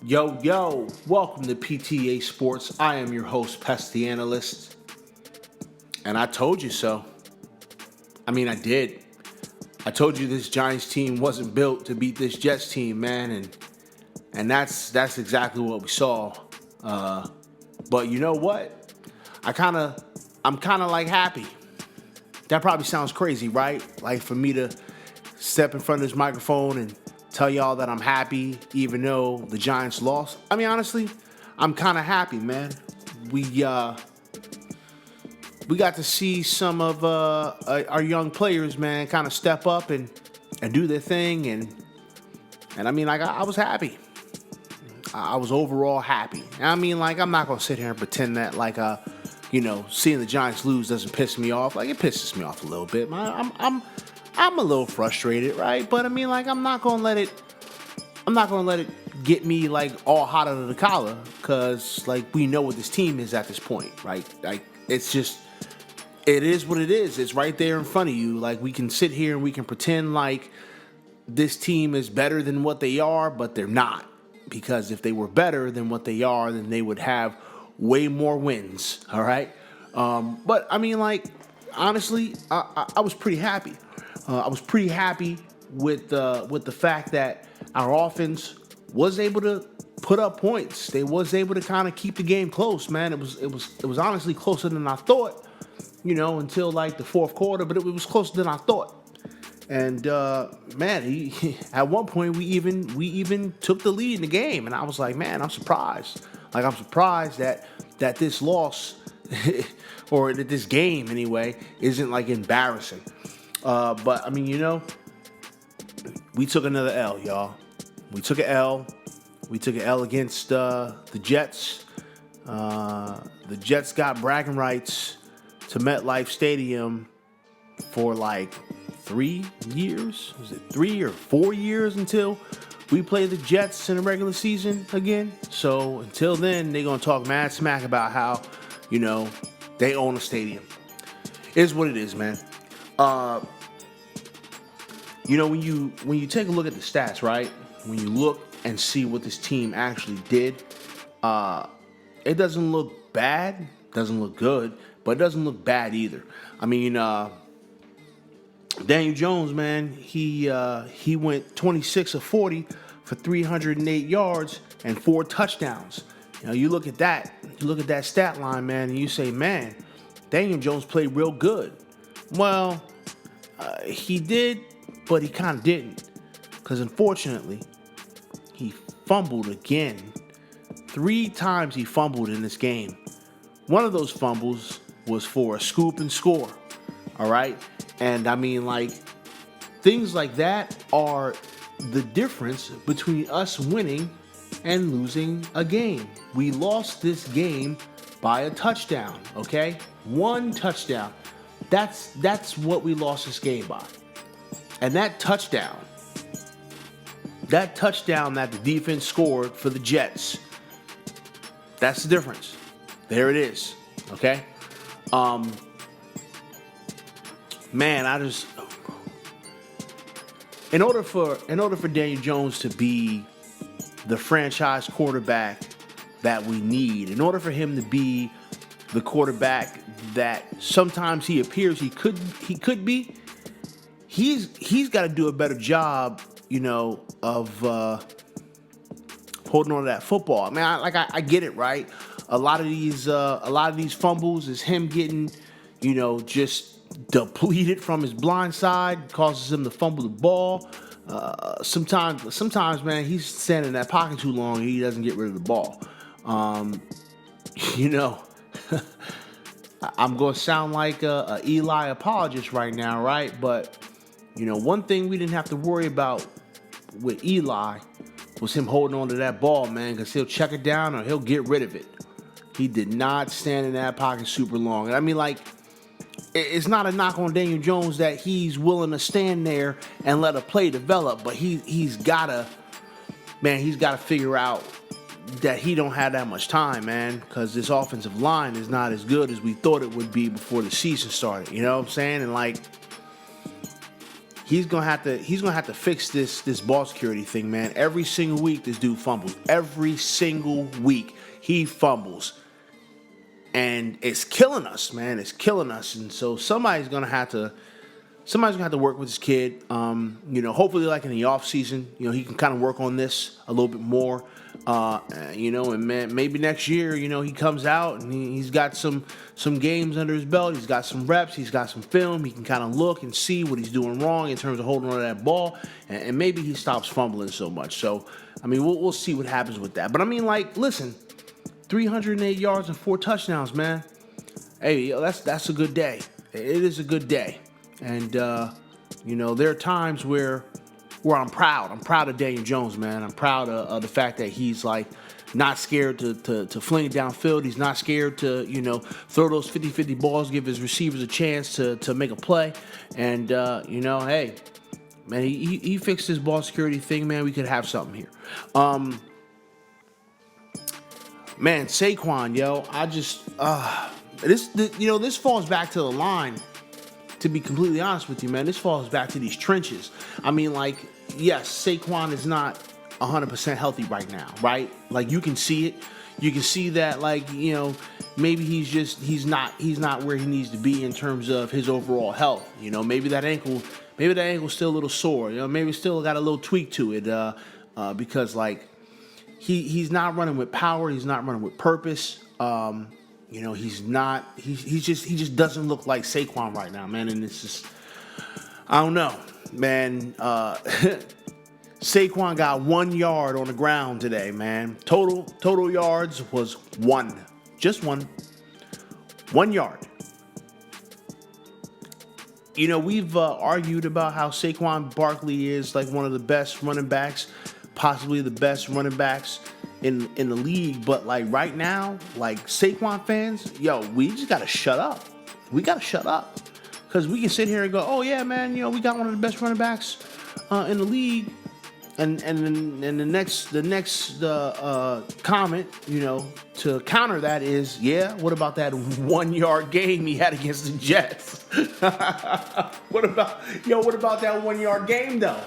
Yo, yo, welcome to PTA Sports. I am your host, Pest the Analyst. And I told you so. I did. I told you this Giants team wasn't built to beat this Jets team, man. And that's exactly what we saw. But you know what? I'm kind of like happy. That probably sounds crazy, right? Like for me to step in front of this microphone and tell y'all that I'm happy, even though the Giants lost. Honestly, I'm kind of happy, man. We got to see some of our young players, man, kind of step up and do their thing, and I was happy. I was overall happy. I'm not gonna sit here and pretend that seeing the Giants lose doesn't piss me off. Like, it pisses me off a little bit. I'm a little frustrated, right? But I'm not gonna let it get me like all hot under the collar, because like we know what this team is at this point, right? Like, it's just, it is what it is. It's right there in front of you. Like, we can sit here and we can pretend like this team is better than what they are, but they're not. Because if they were better than what they are, then they would have way more wins. All right. But honestly, I was pretty happy. I was pretty happy with the fact that our offense was able to put up points. They was able to kind of keep the game close, man. It was honestly closer than I thought, until like the fourth quarter, but it was closer than I thought. And man, at one point we even took the lead in the game, and I was like, man, I'm surprised. Like, I'm surprised that this loss or that this game anyway isn't like embarrassing. But we took another L, y'all. We took an L. We took an L against the Jets. The Jets got bragging rights to MetLife Stadium for like 3 years. Was it 3 or 4 years until we play the Jets in the regular season again? So until then, they're gonna talk mad smack about how, they own a stadium. It is what it is, man. When you take a look at the stats, right? When you look and see what this team actually did, it doesn't look bad, doesn't look good, but it doesn't look bad either. Daniel Jones, man, he went 26 of 40 for 308 yards and 4 touchdowns. You look at that stat line, man, and you say, man, Daniel Jones played real good. Well, he did, but he kind of didn't, because unfortunately, he fumbled again. 3 times he fumbled in this game. One of those fumbles was for a scoop and score, all right? And things like that are the difference between us winning and losing a game. We lost this game by a touchdown, okay? 1 touchdown. That's what we lost this game by. And that touchdown that the defense scored for the Jets, that's the difference. There it is, okay? Man, in order for Daniel Jones to be the franchise quarterback that we need, in order for him to be the quarterback that sometimes he appears he could be, he's got to do a better job, of holding on to that football. I get it, right? A lot of these fumbles is him getting, just depleted from his blind side, causes him to fumble the ball. Sometimes, man, he's standing in that pocket too long and he doesn't get rid of the ball. I'm going to sound like a Eli apologist right now, right? But, one thing we didn't have to worry about with Eli was him holding on to that ball, man, because he'll check it down or he'll get rid of it. He did not stand in that pocket super long. And it's not a knock on Daniel Jones that he's willing to stand there and let a play develop, but he's got to figure out that he don't have that much time, man, because this offensive line is not as good as we thought it would be before the season started. You know what I'm saying? And he's gonna have to fix this ball security thing, man. Every single week, this dude fumbles. Every single week, he fumbles, and it's killing us, man. It's killing us, and so somebody's gonna have to work with this kid. Hopefully, like in the off season, he can kind of work on this a little bit more. And man, maybe next year, he comes out and he's got some games under his belt. He's got some reps. He's got some film. He can kind of look and see what he's doing wrong in terms of holding on to that ball, and maybe he stops fumbling so much. So, I mean, we'll see what happens with that. But I mean, like, listen, 308 yards and 4 touchdowns, man. Hey, that's a good day. It is a good day. And, there are times where I'm proud. I'm proud of Daniel Jones, man. I'm proud of the fact that he's, like, not scared to fling it downfield. He's not scared to, throw those 50-50 balls, give his receivers a chance to make a play. And, hey, man, he fixed his ball security thing, man. We could have something here. Man, Saquon, this falls back to the line. To be completely honest with you, man, this falls back to these trenches. I mean, like, yes, Saquon is not 100% healthy right now, right? Like, you can see it. You can see that, like, maybe he's not where he needs to be in terms of his overall health. Maybe that ankle's still a little sore. Maybe it's still got a little tweak to it. Because, like, he's not running with power. He's not running with purpose. He just doesn't look like Saquon right now, man. And it's just, I don't know, man. Saquon got 1 yard on the ground today, man. Total yards was 1. Just 1. 1 yard. We've argued about how Saquon Barkley is like one of the best running backs, possibly the best running backs in the league, but like right now, like Saquon fans, we just gotta shut up. We gotta shut up, because we can sit here and go, oh yeah, man, we got one of the best running backs in the league, and the next comment, to counter that is, yeah, what about that 1 yard game he had against the Jets? What about that 1 yard game though?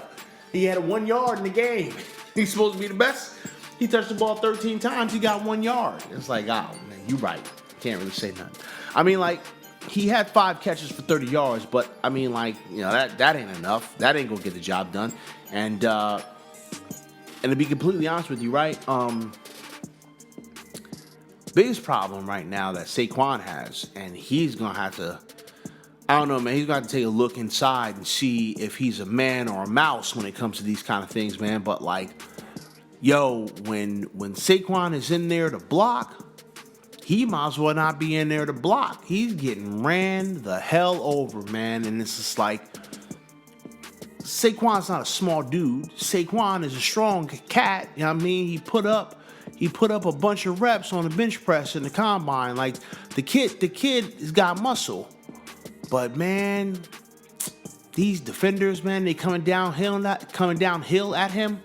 He had a 1 yard in the game. He's supposed to be the best. He touched the ball 13 times. He got 1 yard. It's like, oh, man, you right. Can't really say nothing. I mean, like, he had 5 catches for 30 yards, but, I mean, like, that ain't enough. That ain't going to get the job done. And to be completely honest with you, right, biggest problem right now that Saquon has, and he's going to have to, I don't know, man, he's going to take a look inside and see if he's a man or a mouse when it comes to these kind of things, man. But, like, when Saquon is in there to block, he might as well not be in there to block. He's getting ran the hell over, man. And it's just like, Saquon's not a small dude. Saquon is a strong cat. You know what I mean? He put up a bunch of reps on the bench press in the combine. Like, the kid has got muscle. But, man, these defenders, man, they coming downhill at him.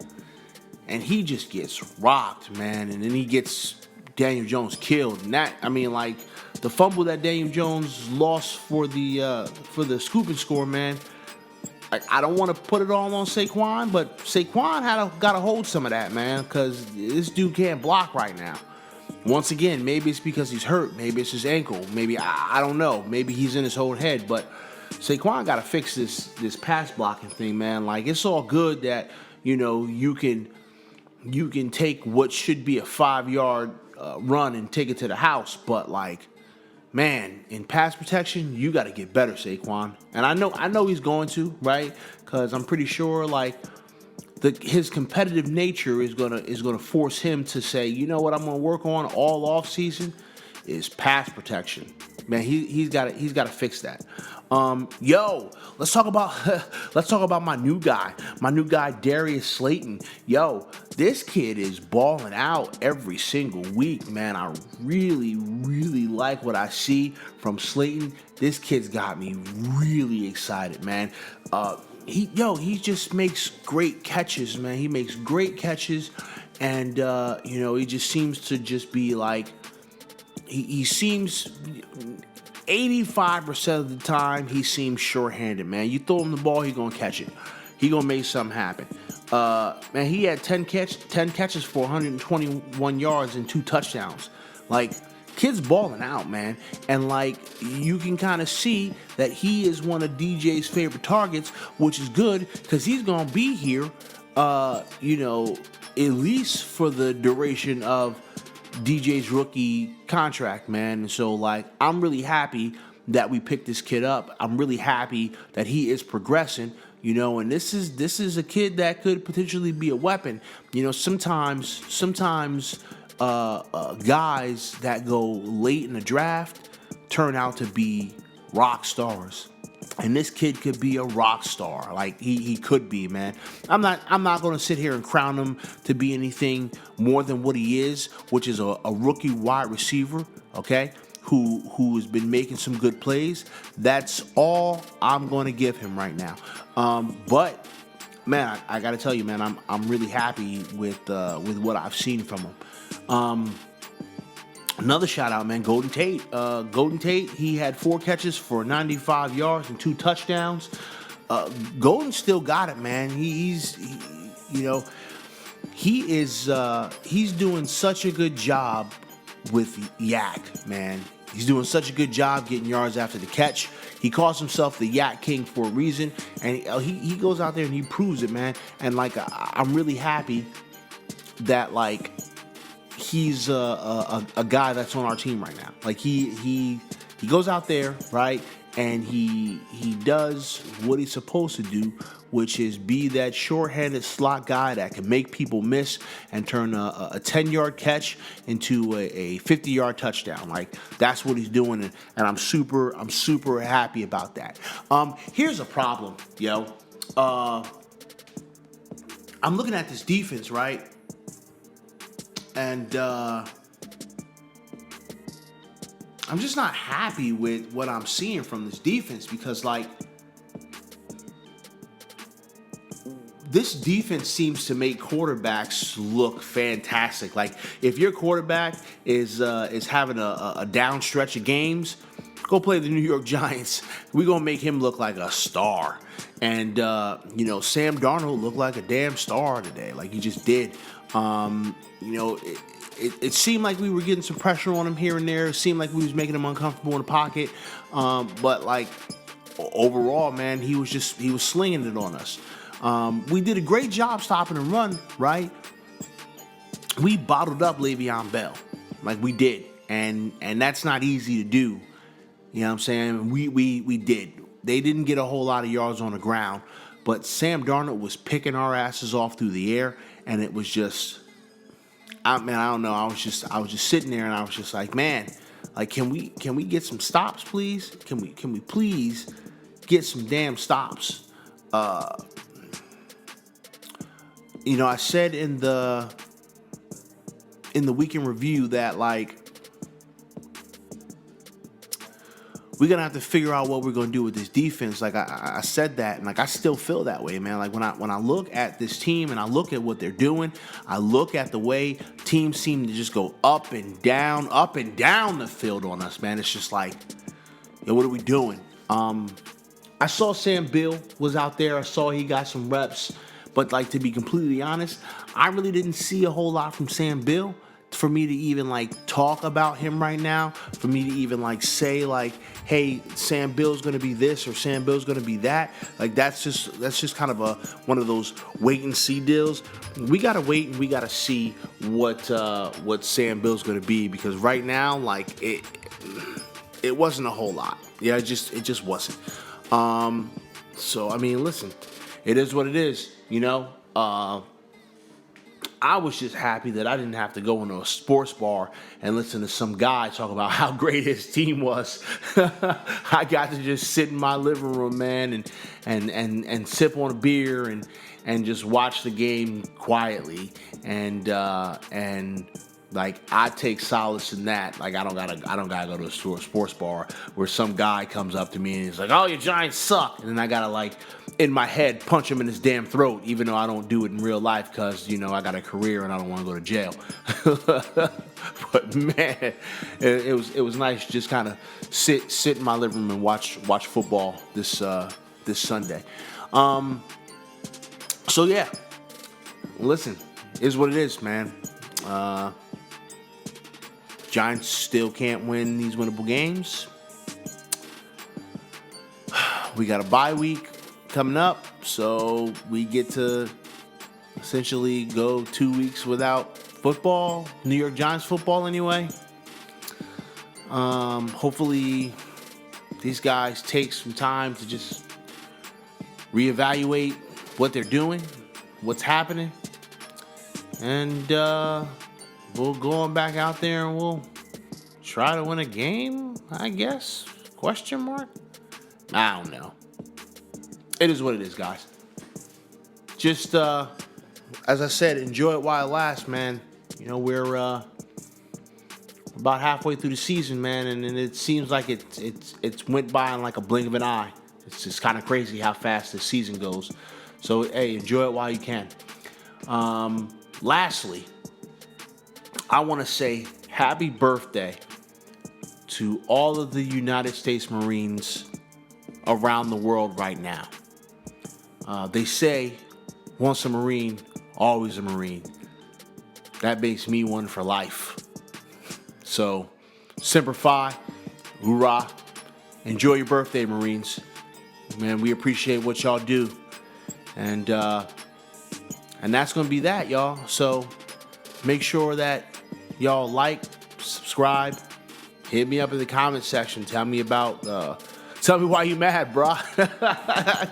And he just gets rocked, man. And then he gets Daniel Jones killed. And that, I mean, like, the fumble that Daniel Jones lost for the scoop and score, man. I don't want to put it all on Saquon, but Saquon got to hold some of that, man, because this dude can't block right now. Once again, maybe it's because he's hurt. Maybe it's his ankle. Maybe, I don't know. Maybe he's in his whole head. But Saquon got to fix this pass blocking thing, man. Like, it's all good that, you can take what should be a 5-yard run and take it to the house. But, like, man, in pass protection, you got to get better, Saquon. And I know he's going to, right? Because I'm pretty sure, like, his competitive nature is gonna force him to say, you know what, I'm gonna work on all off season is pass protection. Man, he's got to fix that. Let's talk about my new guy Darius Slayton. This kid is balling out every single week, man. I really, really like what I see from Slayton. This kid's got me really excited, man. He just makes great catches, man. He makes great catches, and he just seems to just be like, he seems, 85% of the time, he seems short-handed, man. You throw him the ball, he gonna catch it. He gonna make something happen. Man, he had 10 catches for 121 yards and 2 touchdowns. Like, kid's balling out, man. And, like, you can kind of see that he is one of DJ's favorite targets, which is good because he's gonna be here, at least for the duration of DJ's rookie contract, man. And so, like, I'm really happy that we picked this kid up. I'm really happy that he is progressing, and this is a kid that could potentially be a weapon. Sometimes guys that go late in the draft turn out to be rock stars. And this kid could be a rock star. Like, he could be, man. I'm not going to sit here and crown him to be anything more than what he is, which is a rookie wide receiver, okay, who has been making some good plays. That's all I'm going to give him right now. But man, I got to tell you, man, I'm really happy with what I've seen from him. Another shout out, man, Golden Tate. Golden Tate, he had 4 catches for 95 yards and 2 touchdowns. Golden still got it, man. He's doing such a good job with Yak, man. He's doing such a good job getting yards after the catch. He calls himself the Yak King for a reason, and he goes out there and he proves it, man. And like, I'm really happy that, like, he's a guy that's on our team right now. Like, he goes out there, right, and he does what he's supposed to do, which is be that short-handed slot guy that can make people miss and turn a 10-yard catch into a 50-yard touchdown. Like, that's what he's doing, and I'm super happy about that. Here's a problem, yo. I'm looking at this defense, right? And I'm just not happy with what I'm seeing from this defense because, like, this defense seems to make quarterbacks look fantastic. Like, if your quarterback is having a down stretch of games, go play the New York Giants. We're going to make him look like a star. And, Sam Darnold looked like a damn star today. Like, he just did. It seemed like we were getting some pressure on him here and there. It seemed like we was making him uncomfortable in the pocket. But, like, overall, man, he was slinging it on us. We did a great job stopping the run, right? We bottled up Le'Veon Bell. Like, we did. And that's not easy to do. You know what I'm saying? We did. They didn't get a whole lot of yards on the ground, but Sam Darnold was picking our asses off through the air, and it was just, I don't know. I was just sitting there, and I was just like, man, like, can we get some stops, please? Can we please get some damn stops? I said in the weekend review that, like, we're going to have to figure out what we're going to do with this defense. Like, I said that, and, like, I still feel that way, man. Like, when I look at this team and I look at what they're doing, I look at the way teams seem to just go up and down the field on us, man. It's just like, yo, what are we doing? I saw Sam Beal was out there. I saw he got some reps. But, like, to be completely honest, I really didn't see a whole lot from Sam Beal for me to even, like, talk about him right now, for me to even, like, say, like, hey, Sam Beal's going to be this or Sam Beal's going to be that. Like, that's just kind of one of those wait and see deals. We got to wait and we got to see what Sam Beal's going to be, because right now, like, it wasn't a whole lot. Yeah, it just wasn't. So, I mean, listen, it is what it is, I was just happy that I didn't have to go into a sports bar and listen to some guy talk about how great his team was. I got to just sit in my living room, man, and sip on a beer and just watch the game quietly. And like, I take solace in that. Like, I don't gotta go to a sports bar where some guy comes up to me and he's like, "Oh, your Giants suck," and then I gotta, like, in my head, punch him in his damn throat, even though I don't do it in real life because, I got a career and I don't want to go to jail. But man, it was nice just kind of sit in my living room and watch football this Sunday. So yeah, listen, is what it is, man. Giants still can't win these winnable games. We got a bye week coming up, so we get to essentially go 2 weeks without football, New York Giants football anyway. Hopefully these guys take some time to just reevaluate what they're doing, what's happening, and we'll go on back out there and we'll try to win a game, I guess? Question mark? I don't know. It is what it is, guys. Just, as I said, enjoy it while it lasts, man. You know, we're about halfway through the season, man, and it seems like it's went by in like a blink of an eye. It's just kind of crazy how fast the season goes. So, hey, enjoy it while you can. Lastly, I want to say happy birthday to all of the United States Marines around the world right now. They say, once a Marine, always a Marine. That makes me one for life. So, Semper Fi, hoorah. Enjoy your birthday, Marines. Man, we appreciate what y'all do. And that's going to be that, y'all. So, make sure that y'all like, subscribe, hit me up in the comment section. Tell me why you mad, bro.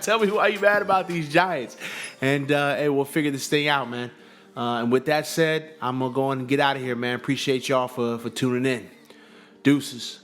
Tell me why you mad about these Giants. And we'll figure this thing out, man. And with that said, I'm going to go and get out of here, man. Appreciate y'all for tuning in. Deuces.